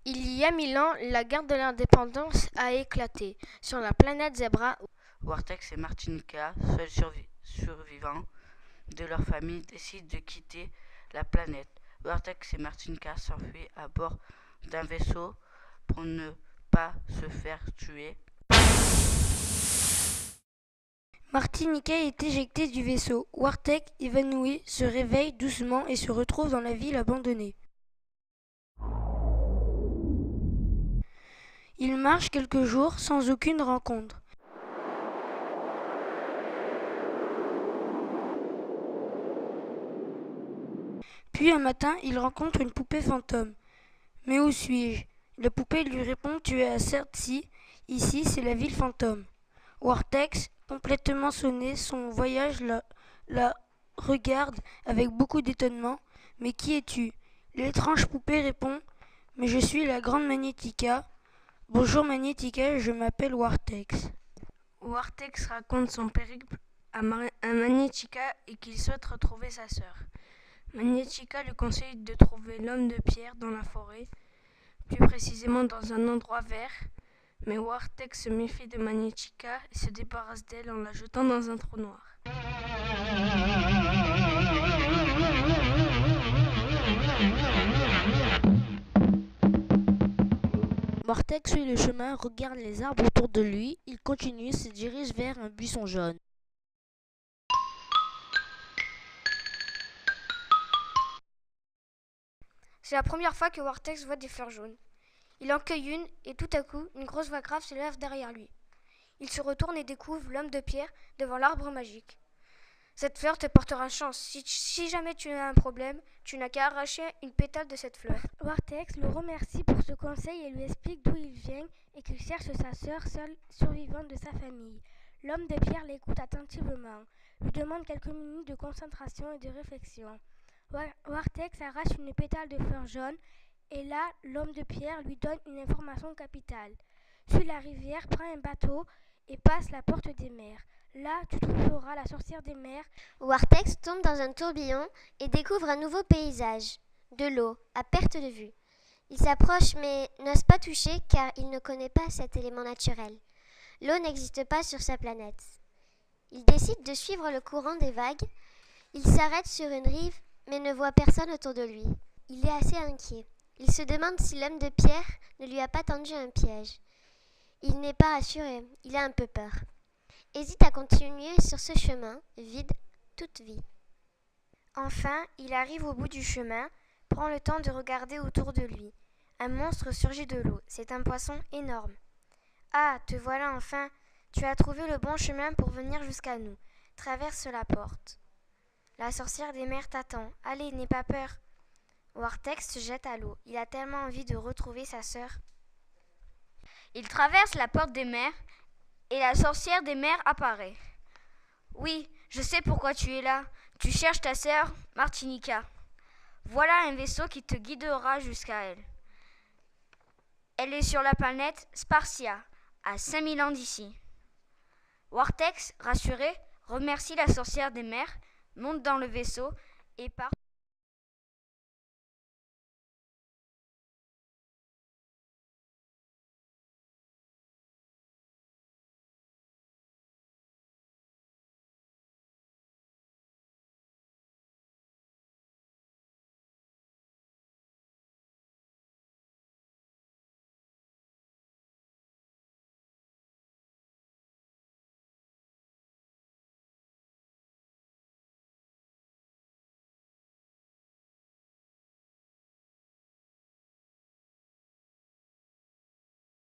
Il y a 1000 ans, la guerre de l'indépendance a éclaté. Sur la planète Zebra, Wartex et Martinica, seuls survivants de leur famille, décident de quitter la planète. Wartex et Martinica s'enfuient à bord d'un vaisseau pour ne pas se faire tuer. Martinica est éjecté du vaisseau. Wartek, évanoui, se réveille doucement et se retrouve dans la ville abandonnée. Il marche quelques jours sans aucune rencontre. Puis un matin, il rencontre une poupée fantôme. Mais où suis-je? La poupée lui répond: tu es à Cercy, ici c'est la ville fantôme. Wartex, complètement sonné, son voyage la regarde avec beaucoup d'étonnement. Mais qui es-tu? L'étrange poupée répond: mais je suis la grande Magnética. Bonjour Magnética, je m'appelle Wartex. Wartex raconte son périple à Magnética et qu'il souhaite retrouver sa sœur. Magnética lui conseille de trouver l'homme de pierre dans la forêt, plus précisément dans un endroit vert, mais Wartex se méfie de Magnética et se débarrasse d'elle en la jetant dans un trou noir. Wartex suit le chemin, regarde les arbres autour de lui, il continue, se dirige vers un buisson jaune. C'est la première fois que Wartex voit des fleurs jaunes. Il en cueille une et tout à coup, une grosse voix grave se lève derrière lui. Il se retourne et découvre l'homme de pierre devant l'arbre magique. Cette fleur te portera chance. Si jamais tu as un problème, tu n'as qu'à arracher une pétale de cette fleur. Wartex le remercie pour ce conseil et lui explique d'où il vient et qu'il cherche sa sœur, seule survivante de sa famille. L'homme de pierre l'écoute attentivement, lui demande quelques minutes de concentration et de réflexion. Wartex arrache une pétale de fleur jaune et là, l'homme de pierre lui donne une information capitale. Suis la rivière, prends un bateau et passe la porte des mers. Là, tu trouveras la sorcière des mers. Wartex tombe dans un tourbillon et découvre un nouveau paysage. De l'eau, à perte de vue. Il s'approche mais n'ose pas toucher car il ne connaît pas cet élément naturel. L'eau n'existe pas sur sa planète. Il décide de suivre le courant des vagues. Il s'arrête sur une rive mais ne voit personne autour de lui. Il est assez inquiet. Il se demande si l'homme de pierre ne lui a pas tendu un piège. Il n'est pas rassuré, il a un peu peur. Hésite à continuer sur ce chemin, vide toute vie. Enfin, il arrive au bout du chemin, prend le temps de regarder autour de lui. Un monstre surgit de l'eau, c'est un poisson énorme. Ah, te voilà enfin, tu as trouvé le bon chemin pour venir jusqu'à nous. Traverse la porte. La sorcière des mers t'attend, allez, n'aie pas peur. Wartex se jette à l'eau, il a tellement envie de retrouver sa sœur. Il traverse la porte des mers et la sorcière des mers apparaît. Oui, je sais pourquoi tu es là. Tu cherches ta sœur, Martinica. Voilà un vaisseau qui te guidera jusqu'à elle. Elle est sur la planète Sparcia, à 5000 ans d'ici. Wartex, rassuré, remercie la sorcière des mers, monte dans le vaisseau et part.